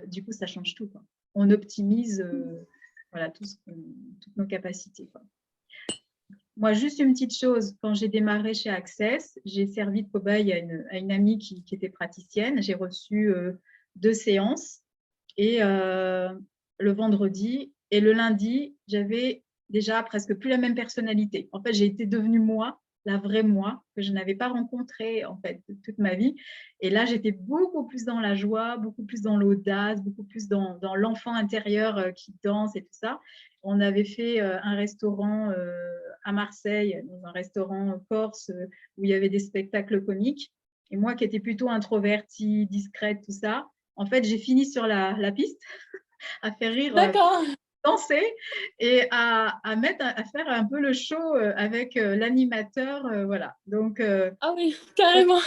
du coup, ça change tout, quoi. On optimise voilà, toutes nos capacités, quoi. Moi, juste une petite chose, quand j'ai démarré chez Access, j'ai servi de cobaye à une amie qui était praticienne. J'ai reçu 2 séances et le vendredi et le lundi, j'avais déjà presque plus la même personnalité. En fait, j'ai été devenue moi, la vraie moi, que je n'avais pas rencontrée en fait toute ma vie. Et là, j'étais beaucoup plus dans la joie, beaucoup plus dans l'audace, beaucoup plus dans l'enfant intérieur qui danse et tout ça. On avait fait un restaurant à Marseille, dans un restaurant corse où il y avait des spectacles comiques. Et moi qui étais plutôt introvertie, discrète, tout ça, en fait, j'ai fini sur la piste à faire rire, d'accord. danser et à faire un peu le show avec l'animateur. Voilà. Donc, Ah oui, carrément.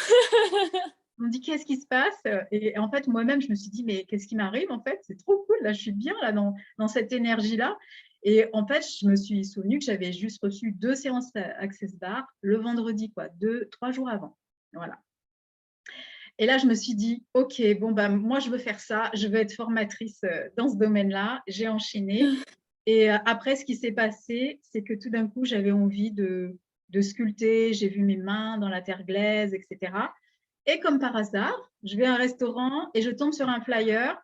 on me dit qu'est-ce qui se passe? Et en fait, moi-même, je me suis dit, mais qu'est-ce qui m'arrive? En fait, c'est trop cool. Là, je suis bien là dans cette énergie-là. Et en fait, je me suis souvenue que j'avais juste reçu 2 séances Access Bar le vendredi, quoi, 3 jours avant. Voilà. Et là, je me suis dit, OK, bon, ben, moi, je veux faire ça. Je veux être formatrice dans ce domaine-là. J'ai enchaîné. Et après, ce qui s'est passé, c'est que tout d'un coup, j'avais envie de sculpter. J'ai vu mes mains dans la terre glaise, etc. Et comme par hasard, je vais à un restaurant et je tombe sur un flyer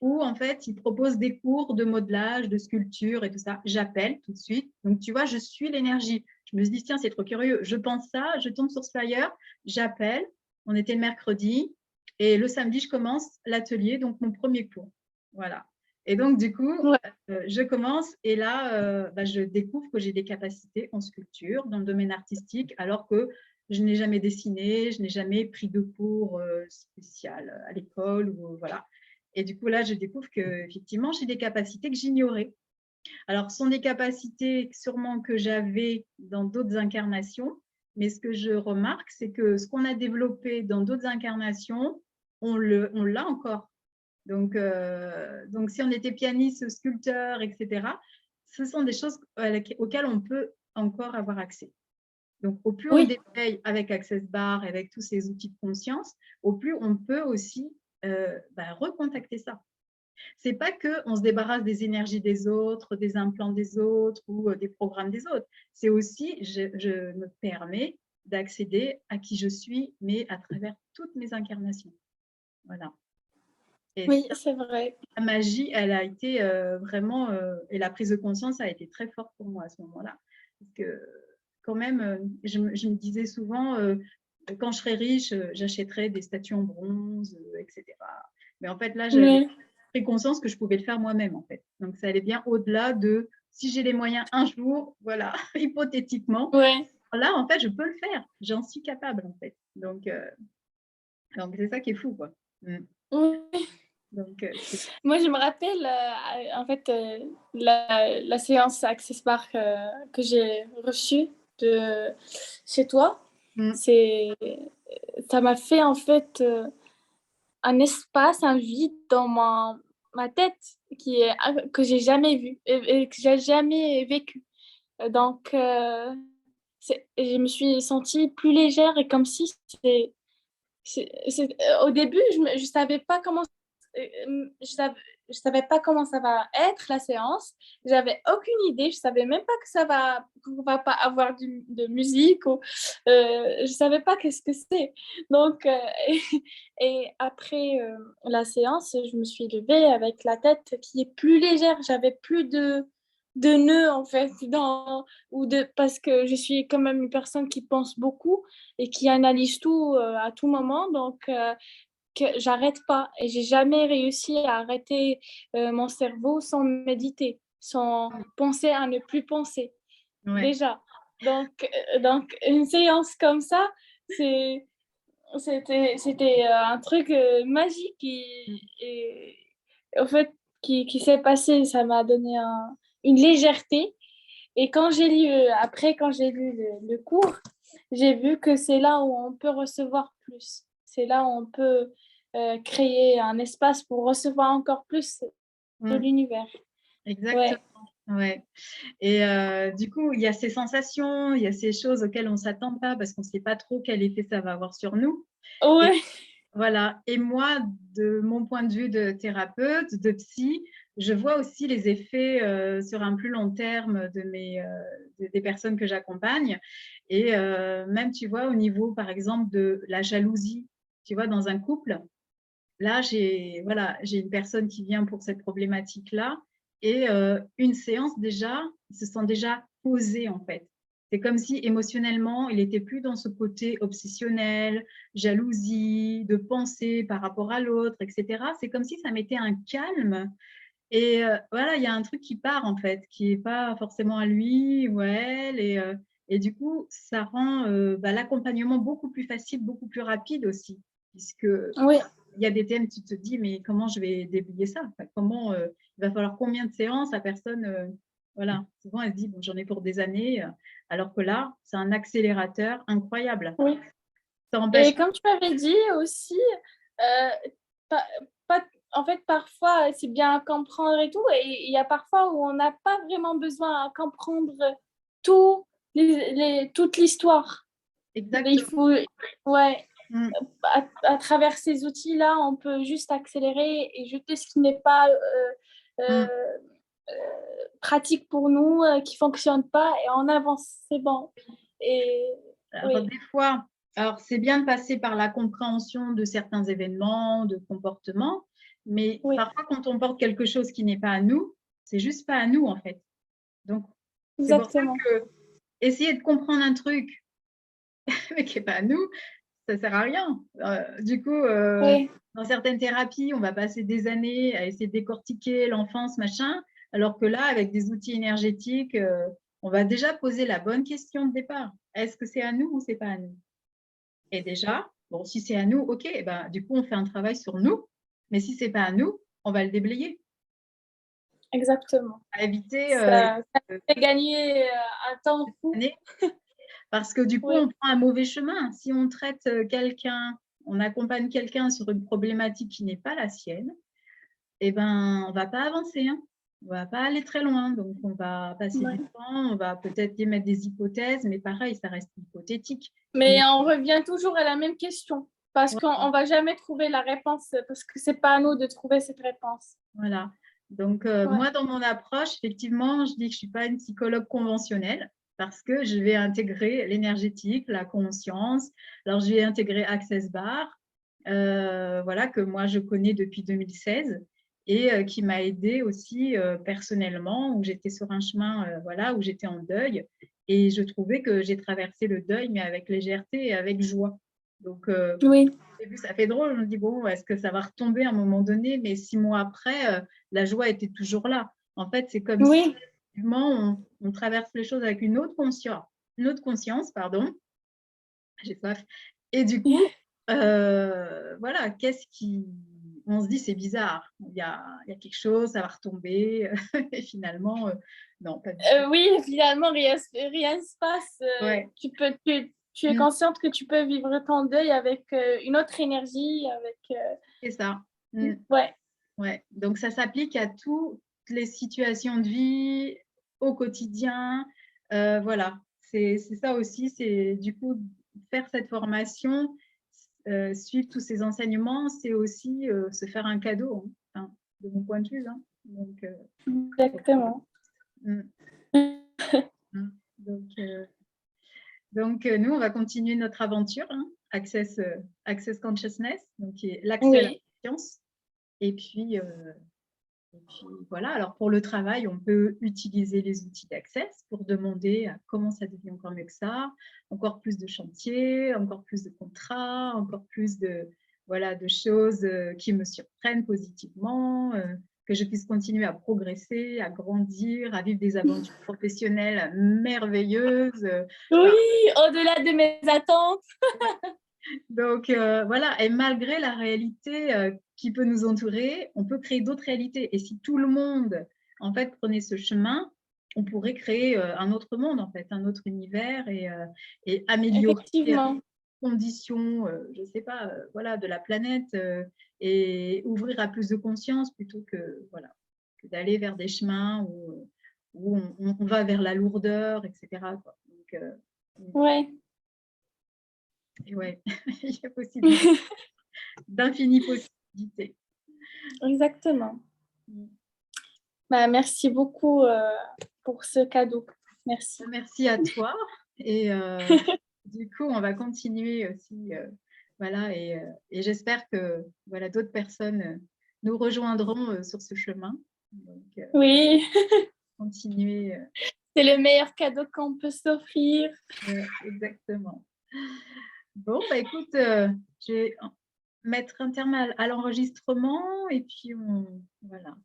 où, en fait, ils proposent des cours de modelage, de sculpture et tout ça. J'appelle tout de suite. Donc, tu vois, je suis l'énergie. Je me suis dit, tiens, c'est trop curieux. Je pense ça, je tombe sur ce flyer, j'appelle. On était le mercredi et le samedi, je commence l'atelier, donc mon premier cours. Voilà. Et donc, du coup, Ouais. je commence et là, je découvre que j'ai des capacités en sculpture dans le domaine artistique, alors que je n'ai jamais dessiné, je n'ai jamais pris de cours spécial à l'école. Voilà. Et du coup, là, je découvre qu'effectivement, j'ai des capacités que j'ignorais. Alors, ce sont des capacités sûrement que j'avais dans d'autres incarnations, mais ce que je remarque, c'est que ce qu'on a développé dans d'autres incarnations, on l'a encore. Donc, si on était pianiste, sculpteur, etc., ce sont des choses auxquelles on peut encore avoir accès. Donc, au plus on Oui, détaille avec Access Bar, avec tous ces outils de conscience, au plus on peut aussi recontacter ça. C'est pas que on se débarrasse des énergies des autres, des implants des autres ou des programmes des autres. C'est aussi, je me permets d'accéder à qui je suis, mais à travers toutes mes incarnations. Voilà. Et oui, ça, c'est vrai. la magie, elle a été vraiment, et la prise de conscience a été très forte pour moi à ce moment-là. Parce que quand même, je me disais souvent, quand je serai riche, j'achèterai des statues en bronze, etc. Mais en fait, là, j'avais Oui, pris conscience que je pouvais le faire moi-même, en fait. Donc, ça allait bien au-delà de si j'ai les moyens un jour, voilà, hypothétiquement. ouais. Là, en fait, je peux le faire. J'en suis capable, en fait. Donc c'est ça qui est fou, quoi. Oui. Donc, Moi, je me rappelle, en fait, la séance Access Bar que j'ai reçue de chez toi. mm, C'est, ça m'a fait, en fait, un espace, un vide dans ma tête que j'ai jamais vu et que j'ai jamais vécu. Donc, je me suis sentie plus légère et comme si au début, je savais pas comment, je savais pas comment ça va être la séance. J'avais aucune idée. Je savais même pas qu'on va pas avoir de musique ou, je savais pas qu'est-ce que c'est. Donc, et après la séance, je me suis levée avec la tête qui est plus légère. J'avais plus de nœuds en fait parce que je suis quand même une personne qui pense beaucoup et qui analyse tout à tout moment. Donc, que j'arrête pas. Et j'ai jamais réussi à arrêter mon cerveau sans méditer, sans penser à ne plus penser. ouais. Déjà. Donc une séance comme ça, c'était un truc magique et au fait, qui s'est passé. Ça m'a donné une légèreté. Et quand j'ai lu le cours, j'ai vu que c'est là où on peut recevoir plus. C'est là où on peut créer un espace pour recevoir encore plus de Mm. l'univers. Exactement. Ouais, Ouais. Et du coup, il y a ces sensations, il y a ces choses auxquelles on ne s'attend pas parce qu'on ne sait pas trop quel effet ça va avoir sur nous. Et ouais, voilà. Et moi, de mon point de vue de thérapeute, de psy, je vois aussi les effets sur un plus long terme des personnes que j'accompagne. Et même, tu vois, au niveau, par exemple, de la jalousie, tu vois, dans un couple. Là, j'ai une personne qui vient pour cette problématique-là et une séance déjà, ils se sont déjà posés en fait. C'est comme si émotionnellement, il n'était plus dans ce côté obsessionnel, jalousie, de penser par rapport à l'autre, etc. C'est comme si ça mettait un calme et voilà, il y a un truc qui part en fait, qui n'est pas forcément à lui ou à elle et du coup, ça rend l'accompagnement beaucoup plus facile, beaucoup plus rapide aussi, puisque oui, il y a des thèmes, tu te dis, mais comment je vais débrouiller ça? Enfin, il va falloir combien de séances? La personne, voilà, souvent elle se dit, bon, j'en ai pour des années, alors que là, c'est un accélérateur incroyable. oui. Ça empêche. Et comme tu m'avais dit aussi, euh, pas, en fait, parfois, c'est bien à comprendre et tout, et il y a parfois où on n'a pas vraiment besoin à comprendre tout, toute l'histoire. Il Exactement. faut, ouais. Mm. à travers ces outils-là, on peut juste accélérer et jeter ce qui n'est pas Mm. pratique pour nous, qui ne fonctionne pas, et on avance, c'est bon. Et Alors, oui, des fois, alors c'est bien de passer par la compréhension de certains événements, de comportements, mais oui, parfois quand on porte quelque chose qui n'est pas à nous, c'est juste pas à nous en fait. Donc, c'est pour ça exactement. que essayer de comprendre un truc mais qui n'est pas à nous, ça sert à rien. Du coup, Oui, dans certaines thérapies, on va passer des années à essayer de décortiquer l'enfance, machin, alors que là, avec des outils énergétiques, on va déjà poser la bonne question de départ. Est-ce que c'est à nous ou c'est pas à nous? Et déjà, bon, si c'est à nous, ok, eh ben, du coup, on fait un travail sur nous, mais si c'est pas à nous, on va le déblayer. exactement. À éviter Ça fait gagner un temps fou. d'années, parce que du coup, Oui, on prend un mauvais chemin. Si on traite quelqu'un, on accompagne quelqu'un sur une problématique qui n'est pas la sienne, eh ben, on va pas avancer, hein. On va pas aller très loin. Donc, on va passer du ouais. temps, on va peut-être émettre des hypothèses, mais pareil, ça reste hypothétique. Mais Donc, on revient toujours à la même question, parce qu'on voilà. ne va jamais trouver la réponse, parce que ce n'est pas à nous de trouver cette réponse. Voilà. Donc, Ouais. moi, dans mon approche, effectivement, je dis que je ne suis pas une psychologue conventionnelle parce que je vais intégrer l'énergétique, la conscience. Alors, je vais intégrer Access Bar, voilà, que moi, je connais depuis 2016 et qui m'a aidée aussi personnellement, où j'étais sur un chemin, voilà, où j'étais en deuil. Et je trouvais que j'ai traversé le deuil, mais avec légèreté et avec joie. Donc, Oui, au début, ça fait drôle. Je me dis, bon, est-ce que ça va retomber à un moment donné? Mais 6 mois après, la joie était toujours là. En fait, c'est comme si oui, on traverse les choses avec une autre conscience, pardon. J'ai soif. Et du coup, voilà, qu'est-ce qui. On se dit, c'est bizarre. Il y a quelque chose, ça va retomber. Et finalement, non, pas du tout. oui, finalement, rien ne se passe. Ouais, Tu es mm, consciente que tu peux vivre ton deuil avec une autre énergie, avec... c'est ça. Mm. ouais, Ouais, donc ça s'applique à toutes les situations de vie, au quotidien. Voilà, c'est ça aussi, c'est du coup faire cette formation, suivre tous ces enseignements, c'est aussi se faire un cadeau, hein, enfin, de mon point de vue. Hein. Donc, exactement. mm, mm. donc, nous, on va continuer notre aventure, hein, Access Consciousness, donc qui est l'accès à la Oui, conscience. Et puis, voilà, alors pour le travail, on peut utiliser les outils d'Access pour demander comment ça devient encore mieux que ça, encore plus de chantiers, encore plus de contrats, encore plus de, voilà, de choses qui me surprennent positivement, que je puisse continuer à progresser, à grandir, à vivre des aventures professionnelles merveilleuses. oui, Enfin, au-delà de mes attentes. donc voilà, et malgré la réalité qui peut nous entourer, on peut créer d'autres réalités. Et si tout le monde, en fait, prenait ce chemin, on pourrait créer un autre monde, en fait, un autre univers et améliorer les Effectivement. conditions, je ne sais pas, voilà, de la planète et ouvrir à plus de conscience plutôt que, voilà, que d'aller vers des chemins où on va vers la lourdeur, etc. Quoi. Donc, Ouais, et ouais, il y a possibilité. D'infinies possibilités. exactement. Bah, merci beaucoup pour ce cadeau. Merci. Merci à toi. Et du coup, on va continuer aussi. Voilà, et j'espère que voilà, d'autres personnes nous rejoindront sur ce chemin. Donc, Oui, continuer. c'est le meilleur cadeau qu'on peut s'offrir. Ouais, exactement. Bon, bah écoute, je vais mettre un terme à l'enregistrement et puis voilà,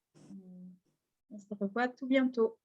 on se revoit tout bientôt.